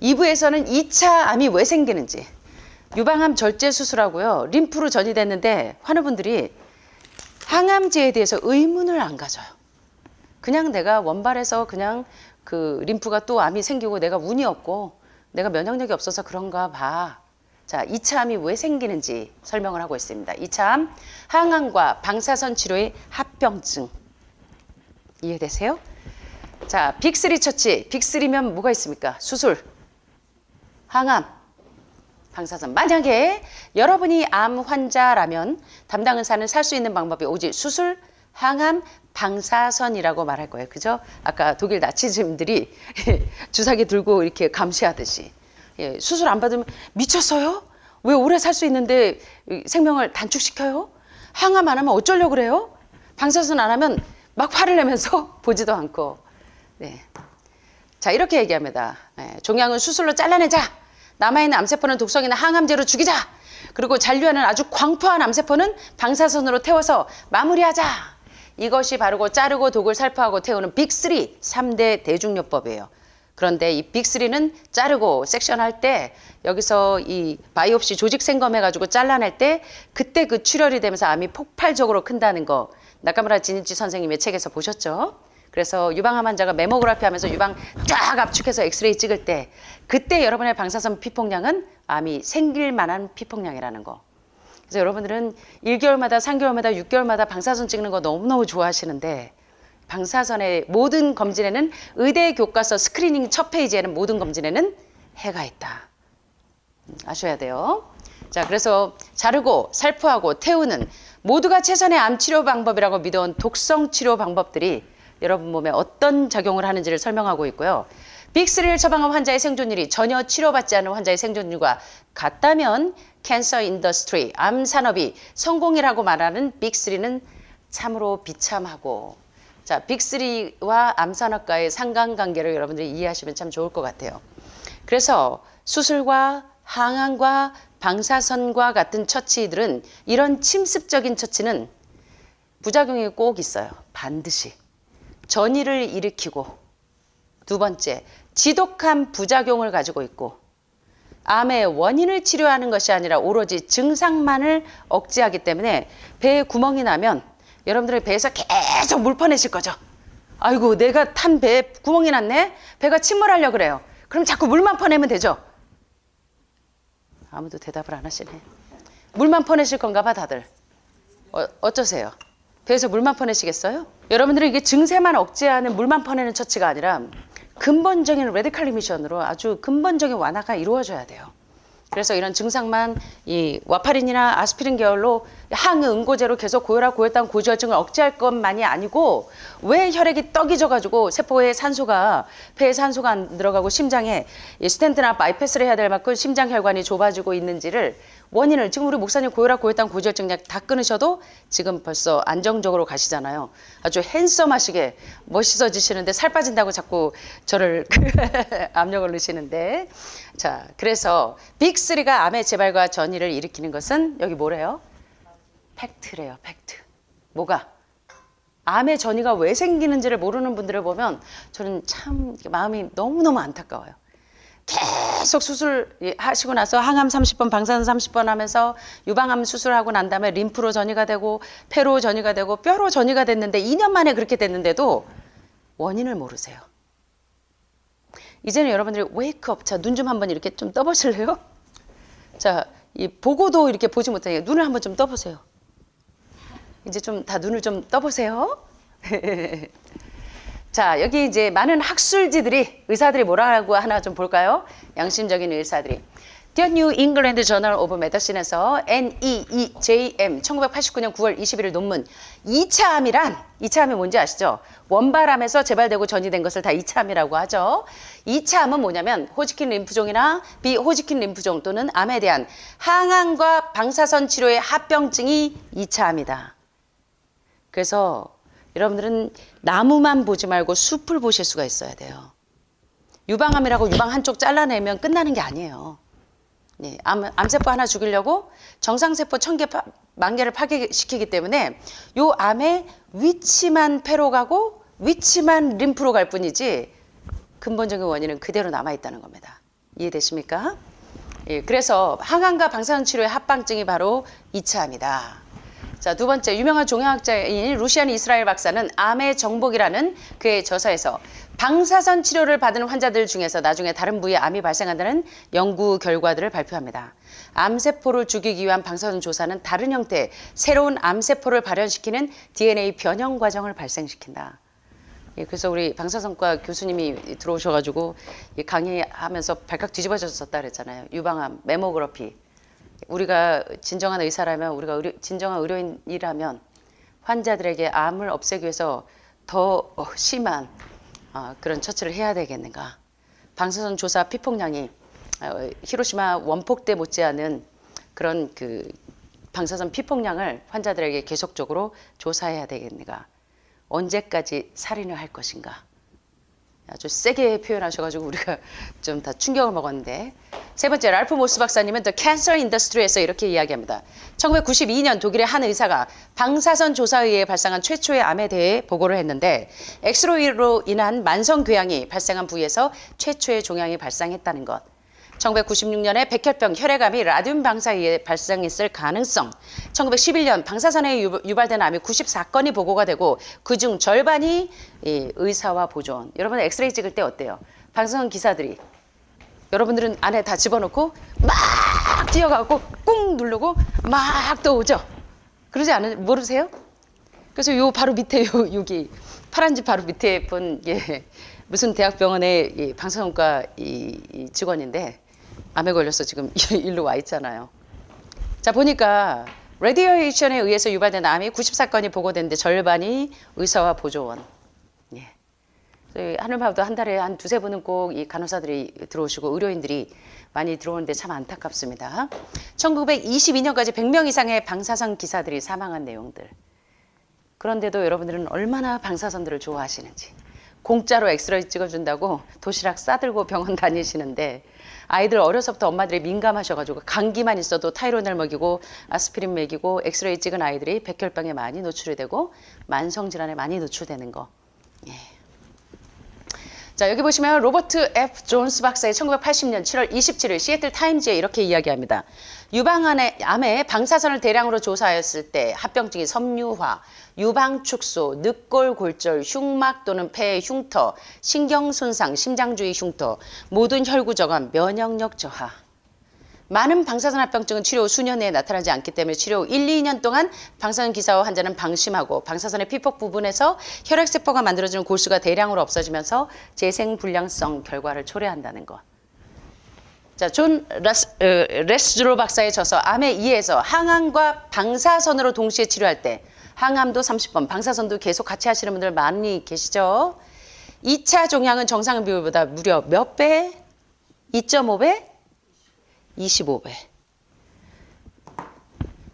2부에서는 2차 암이 왜 생기는지, 유방암 절제 수술하고요, 림프로 전이됐는데 환우분들이 항암제에 대해서 의문을 안 가져요. 그냥 내가 원발에서 그냥 그 림프가 또 암이 생기고 내가 운이 없고 내가 면역력이 없어서 그런가 봐. 자, 2차 암이 왜 생기는지 설명을 하고 있습니다. 2차 암, 항암과 방사선 치료의 합병증. 이해되세요? 자, 빅3 처치. 빅3면 뭐가 있습니까? 수술, 항암, 방사선. 만약에 여러분이 암 환자라면 담당 의사는 살 수 있는 방법이 오직 수술, 항암, 방사선이라고 말할 거예요. 그죠? 아까 독일 나치즘들이 주사기 들고 이렇게 감시하듯이. 예, 수술 안 받으면 미쳤어요? 왜 오래 살 수 있는데 생명을 단축시켜요? 항암 안 하면 어쩌려고 그래요? 방사선 안 하면 막 화를 내면서 보지도 않고. 네. 자, 이렇게 얘기합니다. 예, 종양은 수술로 잘라내자. 남아있는 암세포는 독성이나 항암제로 죽이자. 그리고 잔류하는 아주 광포한 암세포는 방사선으로 태워서 마무리하자. 이것이 바르고 자르고 독을 살포하고 태우는 빅3, 3대 대중요법이에요. 그런데 이 빅3는 자르고 섹션할 때 여기서 이 바이옵시 조직 생검해가지고 잘라낼 때 그때 그 출혈이 되면서 암이 폭발적으로 큰다는 거 나카무라 지니치 선생님의 책에서 보셨죠? 그래서 유방암 환자가 메모그래피 하면서 유방 쫙 압축해서 엑스레이 찍을 때 그때 여러분의 방사선 피폭량은 암이 생길 만한 피폭량이라는 거. 그래서 여러분들은 1개월마다 3개월마다 6개월마다 방사선 찍는 거 너무너무 좋아하시는데 방사선의 모든 검진에는 의대 교과서 스크리닝 첫 페이지에는 모든 검진에는 해가 있다. 아셔야 돼요. 자, 그래서 자르고 살포하고 태우는 모두가 최선의 암 치료 방법이라고 믿어온 독성 치료 방법들이 여러분 몸에 어떤 작용을 하는지를 설명하고 있고요. 빅3를 처방한 환자의 생존율이 전혀 치료받지 않은 환자의 생존율과 같다면 캔서 인더스트리, 암 산업이 성공이라고 말하는 빅3는 참으로 비참하고, 자, 빅3와 암 산업과의 상관관계를 여러분들이 이해하시면 참 좋을 것 같아요. 그래서 수술과 항암과 방사선과 같은 처치들은 이런 침습적인 처치는 부작용이 꼭 있어요. 반드시. 전이를 일으키고, 두 번째, 지독한 부작용을 가지고 있고, 암의 원인을 치료하는 것이 아니라 오로지 증상만을 억제하기 때문에 배에 구멍이 나면 여러분들의 배에서 계속 물 퍼내실 거죠. 아이고, 내가 탄 배에 구멍이 났네? 배가 침몰하려고 그래요. 그럼 자꾸 물만 퍼내면 되죠. 아무도 대답을 안 하시네. 물만 퍼내실 건가 봐, 다들. 어쩌세요? 배에서 물만 퍼내시겠어요? 여러분들은 이게 증세만 억제하는 물만 퍼내는 처치가 아니라 근본적인 레디칼 리미션으로 아주 근본적인 완화가 이루어져야 돼요. 그래서 이런 증상만 이 와파린이나 아스피린 계열로 항응고제로 계속 고혈압, 고혈당, 고지혈증을 억제할 것만이 아니고 왜 혈액이 떡이 져가지고 세포에 산소가, 폐에 산소가 안 들어가고 심장에 스텐트나 바이패스를 해야 될 만큼 심장 혈관이 좁아지고 있는지를 원인을, 지금 우리 목사님 고혈압, 고혈당, 고지혈증 약 다 끊으셔도 지금 벌써 안정적으로 가시잖아요. 아주 핸섬하시게 멋있어지시는데 살 빠진다고 자꾸 저를 압력을 넣으시는데, 자, 그래서 빅3가 암의 재발과 전이를 일으키는 것은 여기 뭐래요? 팩트래요, 팩트. 뭐가? 암의 전이가 왜 생기는지를 모르는 분들을 보면 저는 참 마음이 너무너무 안타까워요. 계속 수술 하시고 나서 항암 30번, 방사선 30번 하면서 유방암 수술하고 난 다음에 림프로 전이가 되고 폐로 전이가 되고 뼈로 전이가 됐는데 2년 만에 그렇게 됐는데도 원인을 모르세요. 이제는 여러분들이 웨이크업, 자, 눈 좀 한번 이렇게 좀 떠보실래요? 자, 이 보고도 이렇게 보지 못하게 눈을 한번 좀 떠보세요. 이제 좀 다 눈을 좀 떠보세요. 자, 여기 이제 많은 학술지들이, 의사들이 뭐라고 하나 좀 볼까요? 양심적인 의사들이. The New England Journal of Medicine에서 NEEJM 1989년 9월 21일 논문. 2차 암이란, 2차 암이 뭔지 아시죠? 원발암에서 재발되고 전이된 것을 다 2차 암이라고 하죠. 2차 암은 뭐냐면 호지킨 림프종이나 비호지킨 림프종 또는 암에 대한 항암과 방사선 치료의 합병증이 2차 암이다. 그래서 여러분들은 나무만 보지 말고 숲을 보실 수가 있어야 돼요. 유방암이라고 유방 한쪽 잘라내면 끝나는 게 아니에요. 예, 암세포 하나 죽이려고 정상세포 1000개, 10,000개를 파괴시키기 때문에 요 암의 위치만 폐로 가고 위치만 림프로 갈 뿐이지 근본적인 원인은 그대로 남아있다는 겁니다. 이해되십니까? 예, 그래서 항암과 방사선 치료의 합방증이 바로 2차암이다. 자, 두 번째, 유명한 종양학자인 루시안 이스라엘 박사는 암의 정복이라는 그의 저서에서 방사선 치료를 받은 환자들 중에서 나중에 다른 부위에 암이 발생한다는 연구 결과들을 발표합니다. 암세포를 죽이기 위한 방사선 조사는 다른 형태의 새로운 암세포를 발현시키는 DNA 변형 과정을 발생시킨다. 예, 그래서 우리 방사선과 교수님이 들어오셔가지고 강의하면서 발칵 뒤집어졌었다 그랬잖아요. 유방암, 메모그래피. 우리가 진정한 의사라면, 우리가 진정한 의료인이라면 환자들에게 암을 없애기 위해서 더 심한 그런 처치를 해야 되겠는가. 방사선 조사 피폭량이 히로시마 원폭 때 못지않은 그런 그 방사선 피폭량을 환자들에게 계속적으로 조사해야 되겠는가. 언제까지 살인을 할 것인가. 아주 세게 표현하셔가지고 우리가 좀 다 충격을 먹었는데. 세 번째, 랄프 모스 박사님은 The Cancer Industry에서 이렇게 이야기합니다. 1992년 독일의 한 의사가 방사선 조사에 의해 발생한 최초의 암에 대해 보고를 했는데 엑스로이로 인한 만성궤양이 발생한 부위에서 최초의 종양이 발생했다는 것. 1996년에 백혈병, 혈액암이 라듐 방사에 의해 발생했을 가능성. 1911년 방사선에 유발된 암이 94건이 보고가 되고 그중 절반이 의사와 보조원. 여러분 엑스레이 찍을 때 어때요? 방사선 기사들이 여러분들은 안에 다 집어넣고 막 뛰어가고 꾹 누르고 막 또 오죠. 그러지 모르세요? 그래서 요 바로 밑에 여기 파란 집 바로 밑에 본 무슨 대학병원의 방사선과 이 직원인데 암에 걸려서 지금 일로 와 있잖아요. 자, 보니까 레디에이션에 의해서 유발된 암이 94건이 보고됐는데 절반이 의사와 보조원. 하늘마을도 한 달에 한 두세 번은 꼭 이 간호사들이 들어오시고 의료인들이 많이 들어오는데 참 안타깝습니다. 1922년까지 100명 이상의 방사선 기사들이 사망한 내용들. 그런데도 여러분들은 얼마나 방사선들을 좋아하시는지. 공짜로 엑스레이 찍어준다고 도시락 싸들고 병원 다니시는데 아이들 어려서부터 엄마들이 민감하셔가지고 감기만 있어도 타이로넬 먹이고 아스피린 먹이고 엑스레이 찍은 아이들이 백혈병에 많이 노출이 되고 만성질환에 많이 노출되는 거. 자, 여기 보시면 로버트 F. 존스 박사의 1980년 7월 27일 시애틀 타임즈에 이렇게 이야기합니다. 유방암에 방사선을 대량으로 조사했을 때 합병증이 섬유화, 유방축소, 늑골골절, 흉막 또는 폐 흉터, 신경손상, 심장주의 흉터, 모든 혈구 저감, 면역력 저하. 많은 방사선 합병증은 치료 후 수년 내에 나타나지 않기 때문에 치료 후 1, 2년 동안 방사선 기사와 환자는 방심하고 방사선의 피폭 부분에서 혈액세포가 만들어지는 골수가 대량으로 없어지면서 재생불량성 결과를 초래한다는 것. 자, 존 레스드로 박사의 저서 암에 의해서 항암과 방사선으로 동시에 치료할 때 항암도 30번, 방사선도 계속 같이 하시는 분들 많이 계시죠? 2차 종양은 정상 비율보다 무려 몇 배? 2.5배? 25배.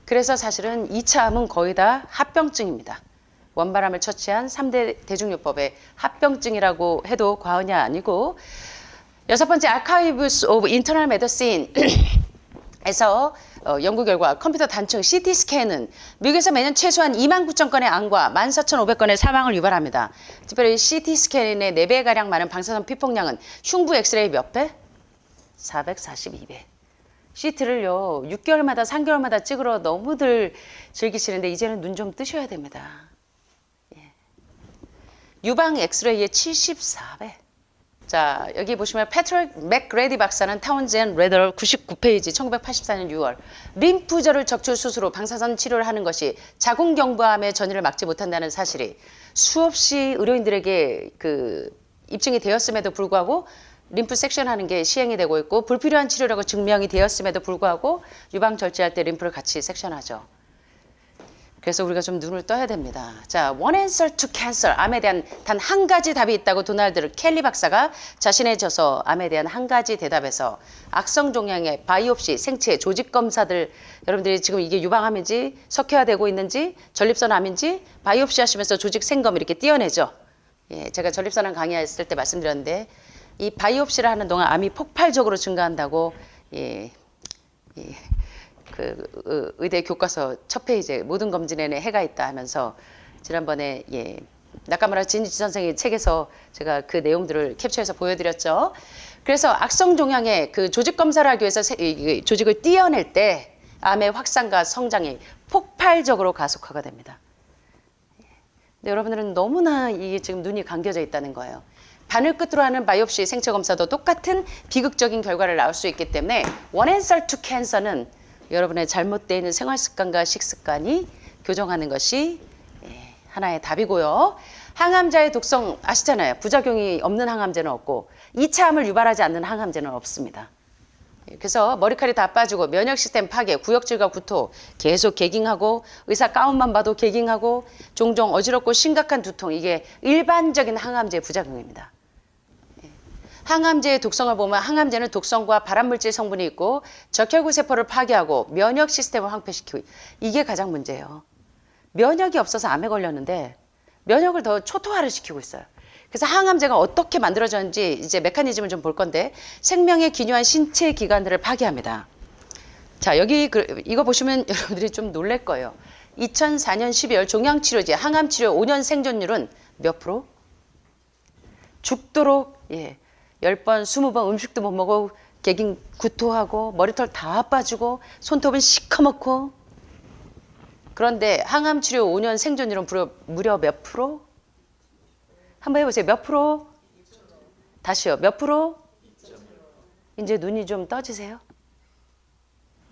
그래서 사실은 2차 암은 거의 다 합병증입니다. 원바람을 처치한 3대 대중요법의 합병증이라고 해도 과언이 아니고 여섯 번째 Archives of Internal Medicine에서 연구 결과 컴퓨터 단층 CT 스캔은 미국에서 매년 최소한 29,000건의 암과 14,500건의 사망을 유발합니다. 특별히 CT 스캔의 4배가량 많은 방사선 피폭량은 흉부 엑스레이 몇 배? 442배. CT를요 6개월마다 3개월마다 찍으러 너무들 즐기시는데 이제는 눈 좀 뜨셔야 됩니다. 유방 엑스레이의 74배. 자, 여기 보시면 패트릭 맥그레디 박사는 타운젠 레더 99페이지 1984년 6월 림프절을 적출 수술로 방사선 치료를 하는 것이 자궁경부암의 전이를 막지 못한다는 사실이 수없이 의료인들에게 입증이 되었음에도 불구하고 림프 섹션 하는 게 시행이 되고 있고 불필요한 치료라고 증명이 되었음에도 불구하고 유방 절제할 때 림프를 같이 섹션하죠. 그래서 우리가 좀 눈을 떠야 됩니다. 자, one answer to cancer, 암에 대한 단 한 가지 답이 있다고 도널드 켈리 박사가 자신의 저서 암에 대한 한 가지 대답에서 악성 종양의 바이옵시, 생체, 조직 검사들 여러분들이 지금 이게 유방암인지 석회화되고 있는지 전립선암인지 바이옵시 하시면서 조직 생검 이렇게 띄어내죠. 제가 전립선암 강의했을 때 말씀드렸는데 이 바이옵시를 하는 동안 암이 폭발적으로 증가한다고 의대 교과서 첫 페이지에 모든 검진에는 해가 있다 하면서 지난번에 나카무라 진이치 선생의 책에서 제가 그 내용들을 캡처해서 보여드렸죠. 그래서 악성 종양의 그 조직 검사를 하기 위해서 이 조직을 떼어낼 때 암의 확산과 성장이 폭발적으로 가속화가 됩니다. 근데 여러분들은 너무나 이게 지금 눈이 감겨져 있다는 거예요. 바늘 끝으로 하는 바이옵시 생체 검사도 똑같은 비극적인 결과를 낳을 수 있기 때문에 원 앤서 투 캔서는 여러분의 잘못되어 있는 생활 습관과 식습관이 교정하는 것이 하나의 답이고요. 항암제의 독성 아시잖아요. 부작용이 없는 항암제는 없고 2차 암을 유발하지 않는 항암제는 없습니다. 그래서 머리칼이 다 빠지고 면역 시스템 파괴, 구역질과 구토 계속 개깅하고 의사 가운만 봐도 개깅하고 종종 어지럽고 심각한 두통, 이게 일반적인 항암제 부작용입니다. 항암제의 독성을 보면 항암제는 독성과 발암물질 성분이 있고 적혈구 세포를 파괴하고 면역 시스템을 황폐시키고, 이게 가장 문제예요. 면역이 없어서 암에 걸렸는데 면역을 더 초토화를 시키고 있어요. 그래서 항암제가 어떻게 만들어졌는지 이제 메커니즘을 좀 볼 건데, 생명의 기묘한 신체 기관들을 파괴합니다. 자, 여기 이거 보시면 여러분들이 좀 놀랄 거예요. 2004년 12월 종양치료제 항암치료 5년 생존율은 몇 프로? 죽도록 10번, 20번 음식도 못 먹고 개긴 구토하고 머리털 다 빠지고 손톱은 시커멓고. 그런데 항암치료 5년 생존율은 무려 몇 프로? 한번 해보세요. 몇 프로? 다시요. 몇 프로? 이제 눈이 좀 떠지세요?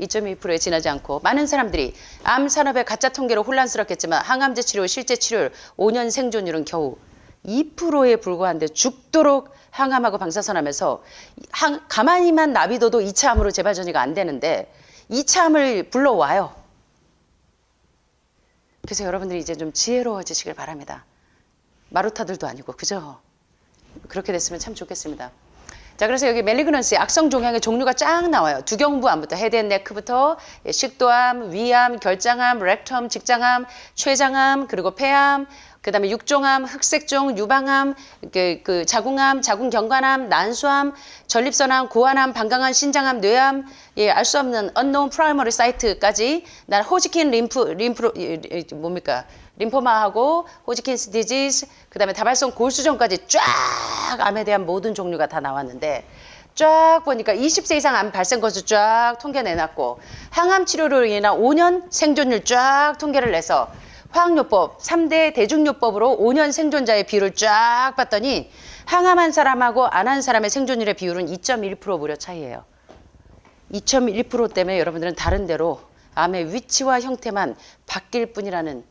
2.2%에 지나지 않고, 많은 사람들이 암 산업의 가짜 통계로 혼란스럽겠지만 항암제 치료 실제 치료율 5년 생존율은 겨우 2%에 불과한데 죽도록 항암하고 방사선하면서 가만히만 놔둬도 2차 암으로 재발 전이가 안 되는데 2차 암을 불러와요. 그래서 여러분들이 이제 좀 지혜로워지시길 바랍니다. 마루타들도 아니고, 그죠? 그렇게 됐으면 참 좋겠습니다. 자, 그래서 여기 멜리그넌시 악성 종양의 종류가 쫙 나와요. 두경부암부터 헤드앤네크부터 식도암, 위암, 결장암, 렉텀, 직장암, 췌장암, 그리고 폐암, 그다음에 육종암, 흑색종, 유방암, 자궁암, 자궁경관암, 난수암, 전립선암, 고환암, 방광암, 신장암, 뇌암, 알 수 없는 unknown primary site까지, 난 호지킨 림포마하고 호지킨스 디지즈, 그다음에 다발성 골수종까지 쫙 암에 대한 모든 종류가 다 나왔는데, 쫙 보니까 20세 이상 암 발생 건수 쫙 통계 내놨고, 항암 치료로 인한 5년 생존율 쫙 통계를 내서 화학요법 3대 대중요법으로 5년 생존자의 비율을 쫙 봤더니 항암한 사람하고 안 한 사람의 생존율의 비율은 2.1% 무려 차이예요. 2.1% 때문에 여러분들은 다른 데로 암의 위치와 형태만 바뀔 뿐이라는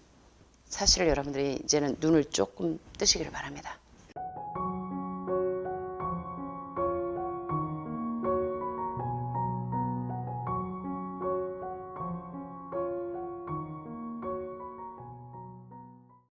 사실을 여러분들이 이제는 눈을 조금 뜨시기를 바랍니다.